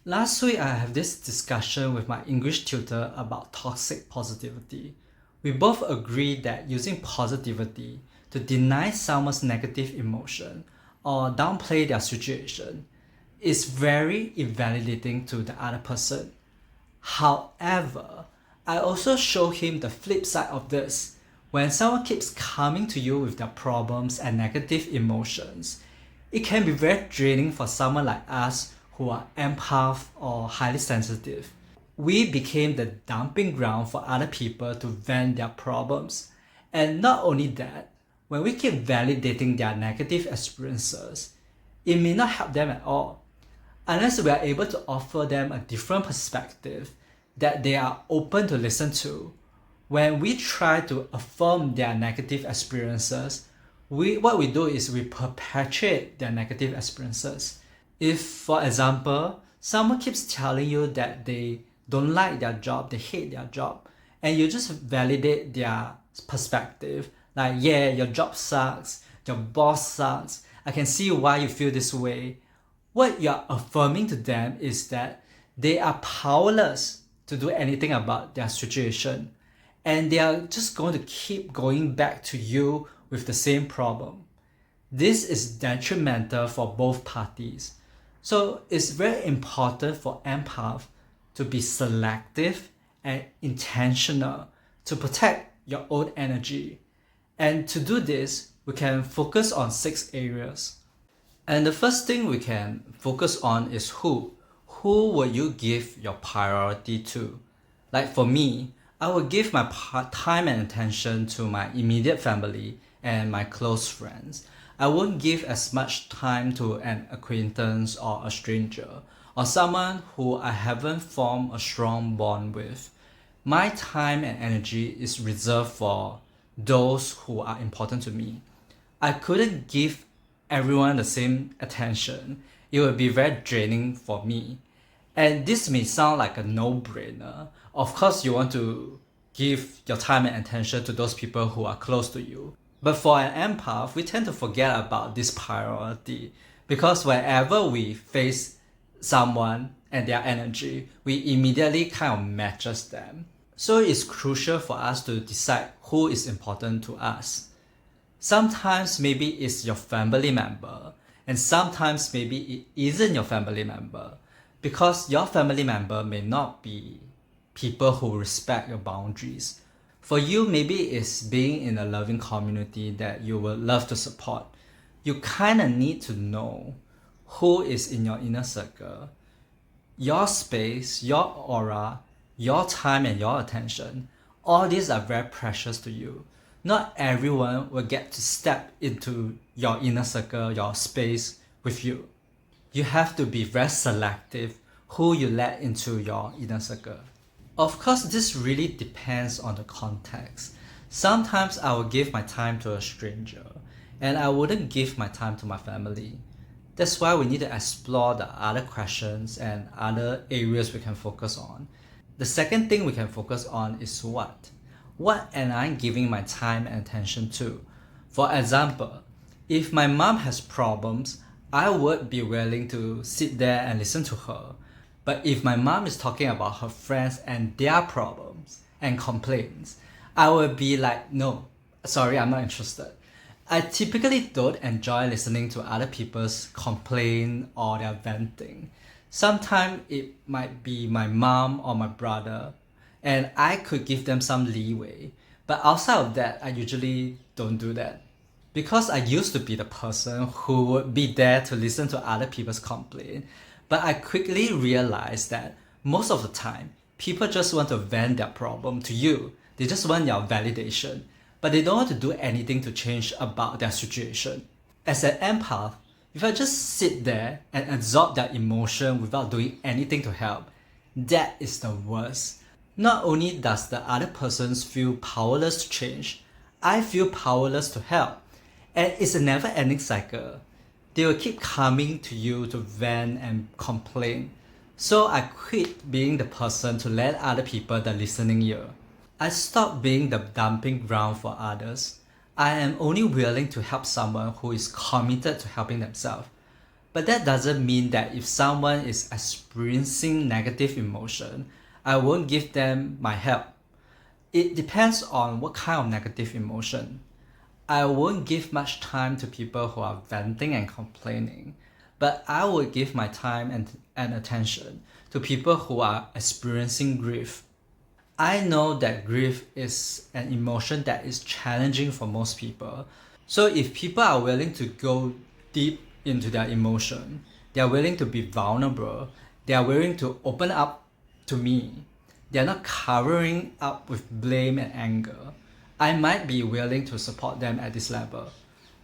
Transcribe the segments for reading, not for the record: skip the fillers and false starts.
Last week, I have this discussion with my English tutor about toxic positivity. We both agree that using positivity to deny someone's negative emotion or downplay their situation is very invalidating to the other person. However, I also show him the flip side of this. When someone keeps coming to you with their problems and negative emotions, it can be very draining for someone like us who are empath or highly sensitive. We became the dumping ground for other people to vent their problems. And not only that, when we keep validating their negative experiences, it may not help them at all. Unless we are able to offer them a different perspective that they are open to listen to. When we try to affirm their negative experiences, what we do is we perpetuate their negative experiences. If, for example, someone keeps telling you that they don't like their job, they hate their job, and you just validate their perspective, like, yeah, your job sucks, your boss sucks, I can see why you feel this way. What you're affirming to them is that they are powerless to do anything about their situation, and they are just going to keep going back to you with the same problem. This is detrimental for both parties. So it's very important for empath to be selective and intentional to protect your own energy. And to do this, we can focus on 6 areas. And the first thing we can focus on is who. Who will you give your priority to? Like for me, I will give my time and attention to my immediate family and my close friends. I won't give as much time to an acquaintance or a stranger or someone who I haven't formed a strong bond with. My time and energy is reserved for those who are important to me. I couldn't give everyone the same attention. It would be very draining for me. And this may sound like a no-brainer. Of course, you want to give your time and attention to those people who are close to you. But for an empath, we tend to forget about this priority because whenever we face someone and their energy, we immediately kind of matches them. So it's crucial for us to decide who is important to us. Sometimes maybe it's your family member, and sometimes maybe it isn't your family member, because your family member may not be people who respect your boundaries. For you, maybe it's being in a loving community that you would love to support. You kind of need to know who is in your inner circle. Your space, your aura, your time and your attention, all these are very precious to you. Not everyone will get to step into your inner circle, your space with you. You have to be very selective who you let into your inner circle. Of course, this really depends on the context. Sometimes I will give my time to a stranger, and I wouldn't give my time to my family. That's why we need to explore the other questions and other areas we can focus on. The second thing we can focus on is what? What am I giving my time and attention to? For example, if my mom has problems, I would be willing to sit there and listen to her. But if my mom is talking about her friends and their problems and complaints, I will be like, no, sorry, I'm not interested. I typically don't enjoy listening to other people's complaint or their venting. Sometimes it might be my mom or my brother, and I could give them some leeway. But outside of that, I usually don't do that. Because I used to be the person who would be there to listen to other people's complaint, but I quickly realized that most of the time, people just want to vent their problem to you. They just want your validation, but they don't want to do anything to change about their situation. As an empath, if I just sit there and absorb their emotion without doing anything to help, that is the worst. Not only does the other person feel powerless to change, I feel powerless to help. And it's a never-ending cycle. They will keep coming to you to vent and complain. So I quit being the person to let other people the listening ear. I stopped being the dumping ground for others. I am only willing to help someone who is committed to helping themselves. But that doesn't mean that if someone is experiencing negative emotion, I won't give them my help. It depends on what kind of negative emotion. I won't give much time to people who are venting and complaining, but I will give my time and attention to people who are experiencing grief. I know that grief is an emotion that is challenging for most people. So if people are willing to go deep into their emotion, they are willing to be vulnerable, they are willing to open up to me, they are not covering up with blame and anger, I might be willing to support them at this level.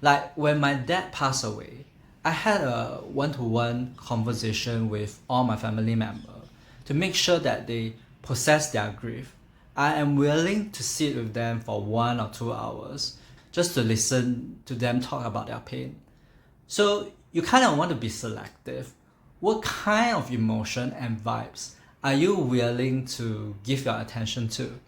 Like when my dad passed away, I had a one-to-one conversation with all my family members to make sure that they process their grief. I am willing to sit with them for 1 or 2 hours just to listen to them talk about their pain. So you kind of want to be selective. What kind of emotion and vibes are you willing to give your attention to?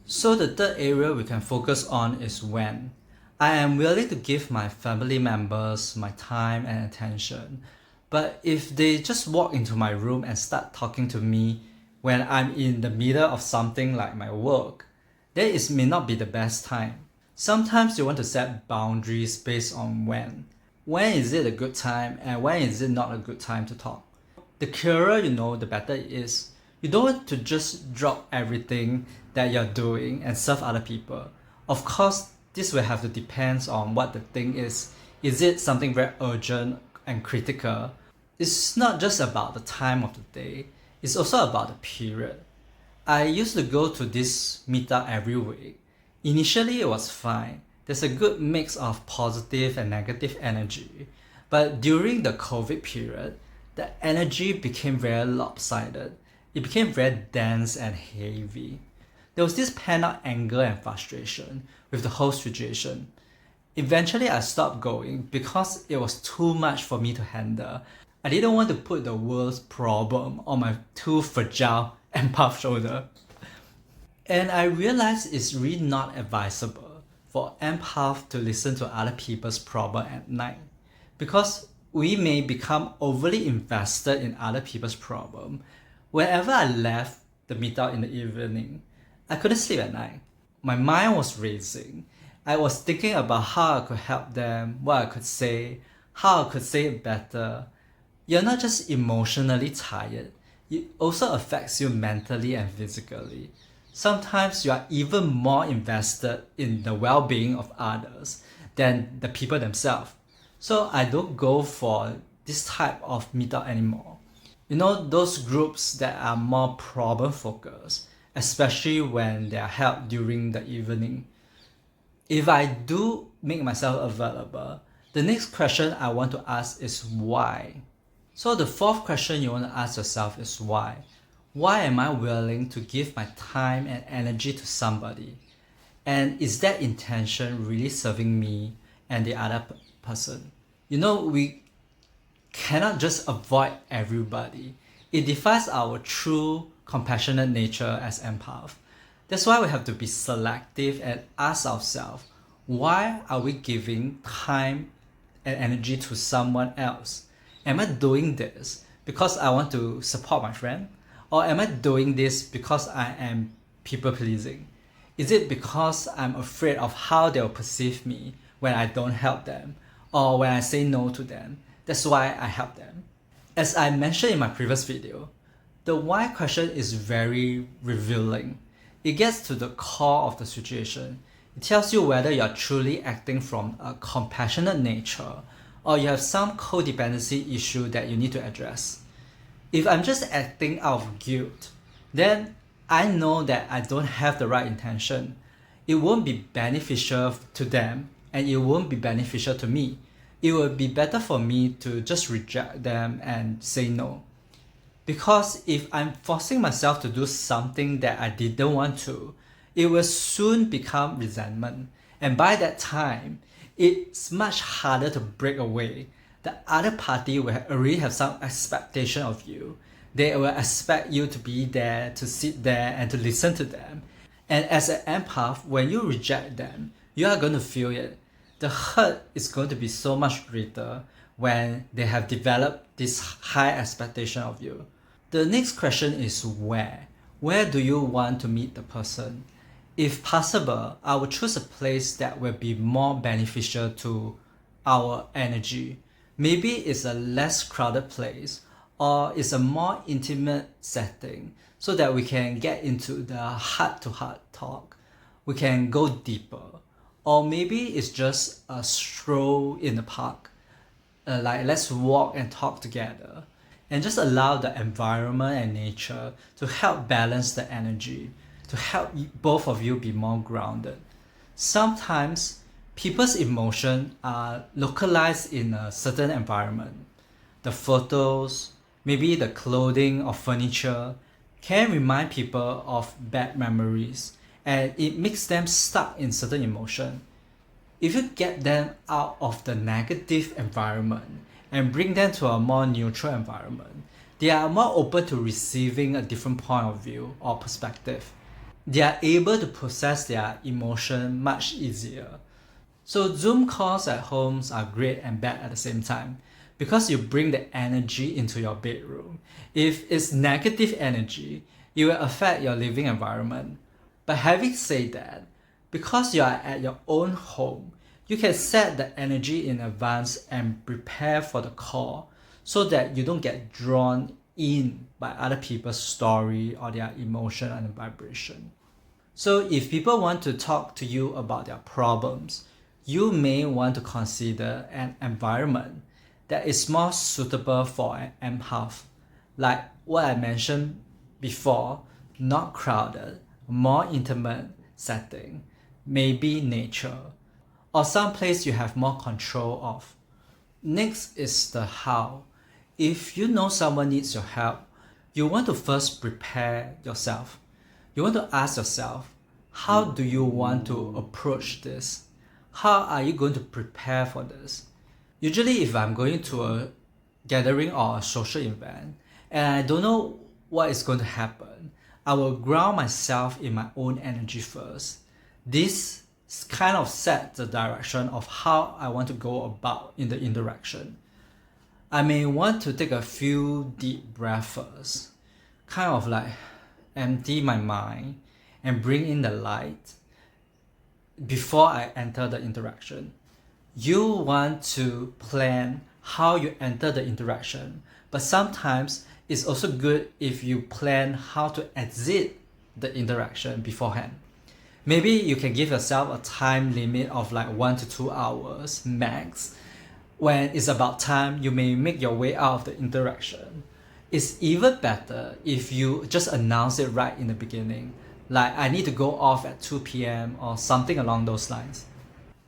So the third area we can focus on is when. I am willing to give my family members my time and attention, but if they just walk into my room and start talking to me when I'm in the middle of something like my work, then it may not be the best time. Sometimes you want to set boundaries based on when. When is it a good time and when is it not a good time to talk? The clearer you know, the better it is. You don't want to just drop everything that you're doing and serve other people. Of course, this will have to depend on what the thing is. Is it something very urgent and critical? It's not just about the time of the day, it's also about the period. I used to go to this meetup every week. Initially it was fine. There's a good mix of positive and negative energy. But during the COVID period, the energy became very lopsided. It became very dense and heavy. There was this pent-up anger and frustration with the whole situation. Eventually I stopped going because it was too much for me to handle. I didn't want to put the world's problem on my too fragile empath shoulder. And I realized it's really not advisable for empath to listen to other people's problem at night, because we may become overly invested in other people's problem. Whenever I left the meetup in the evening, I couldn't sleep at night. My mind was racing. I was thinking about how I could help them, what I could say, how I could say it better. You're not just emotionally tired, it also affects you mentally and physically. Sometimes you are even more invested in the well-being of others than the people themselves. So I don't go for this type of meetup anymore. You know, those groups that are more problem focused, especially when they are held during the evening. If I do make myself available, the next question I want to ask is why. So the fourth question you want to ask yourself is why. Why am I willing to give my time and energy to somebody? And is that intention really serving me and the other person? You know, we cannot just avoid everybody. It defies our true compassionate nature as empath. That's why we have to be selective and ask ourselves, why are we giving time and energy to someone else? Am I doing this because I want to support my friend? Or am I doing this because I am people pleasing? Is it because I'm afraid of how they'll perceive me when I don't help them or when I say no to them? That's why I help them. As I mentioned in my previous video, the why question is very revealing. It gets to the core of the situation. It tells you whether you're truly acting from a compassionate nature or you have some codependency issue that you need to address. If I'm just acting out of guilt, then I know that I don't have the right intention. It won't be beneficial to them and it won't be beneficial to me. It would be better for me to just reject them and say no. Because if I'm forcing myself to do something that I didn't want to, it will soon become resentment. And by that time, it's much harder to break away. The other party will already have some expectation of you. They will expect you to be there, to sit there and to listen to them. And as an empath, when you reject them, you are going to feel it. The hurt is going to be so much greater when they have developed this high expectation of you. The next question is where? Where do you want to meet the person? If possible, I would choose a place that will be more beneficial to our energy. Maybe it's a less crowded place or it's a more intimate setting so that we can get into the heart-to-heart talk. We can go deeper. Or maybe it's just a stroll in the park. Like let's walk and talk together and just allow the environment and nature to help balance the energy, to help both of you be more grounded. Sometimes people's emotions are localized in a certain environment. The photos, maybe the clothing or furniture can remind people of bad memories and it makes them stuck in certain emotion. If you get them out of the negative environment and bring them to a more neutral environment, they are more open to receiving a different point of view or perspective. They are able to process their emotion much easier. So Zoom calls at homes are great and bad at the same time because you bring the energy into your bedroom. If it's negative energy, it will affect your living environment. But having said that, because you are at your own home, you can set the energy in advance and prepare for the call so that you don't get drawn in by other people's story or their emotion and vibration. So if people want to talk to you about their problems, you may want to consider an environment that is more suitable for an empath. Like what I mentioned before, not crowded, more intimate setting, maybe nature, or some place you have more control of. Next is the how. If you know someone needs your help, you want to first prepare yourself. You want to ask yourself, how do you want to approach this? How are you going to prepare for this? Usually if I'm going to a gathering or a social event and I don't know what is going to happen, I will ground myself in my own energy first. This kind of sets the direction of how I want to go about in the interaction. I may want to take a few deep breaths first, kind of like empty my mind and bring in the light before I enter the interaction. You want to plan how you enter the interaction, but sometimes it's also good if you plan how to exit the interaction beforehand. Maybe you can give yourself a time limit of like 1 to 2 hours max. When it's about time, you may make your way out of the interaction. It's even better if you just announce it right in the beginning, like I need to go off at 2 p.m. or something along those lines.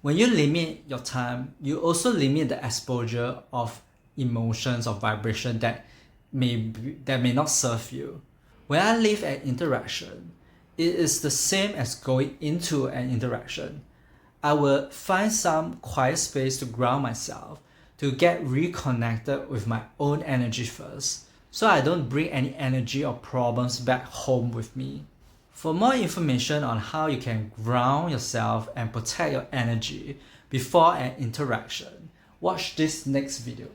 When you limit your time, you also limit the exposure of emotions or vibration that may not serve you. When I leave an interaction, it is the same as going into an interaction. I will find some quiet space to ground myself, to get reconnected with my own energy first, so I don't bring any energy or problems back home with me. For more information on how you can ground yourself and protect your energy before an interaction, watch this next video.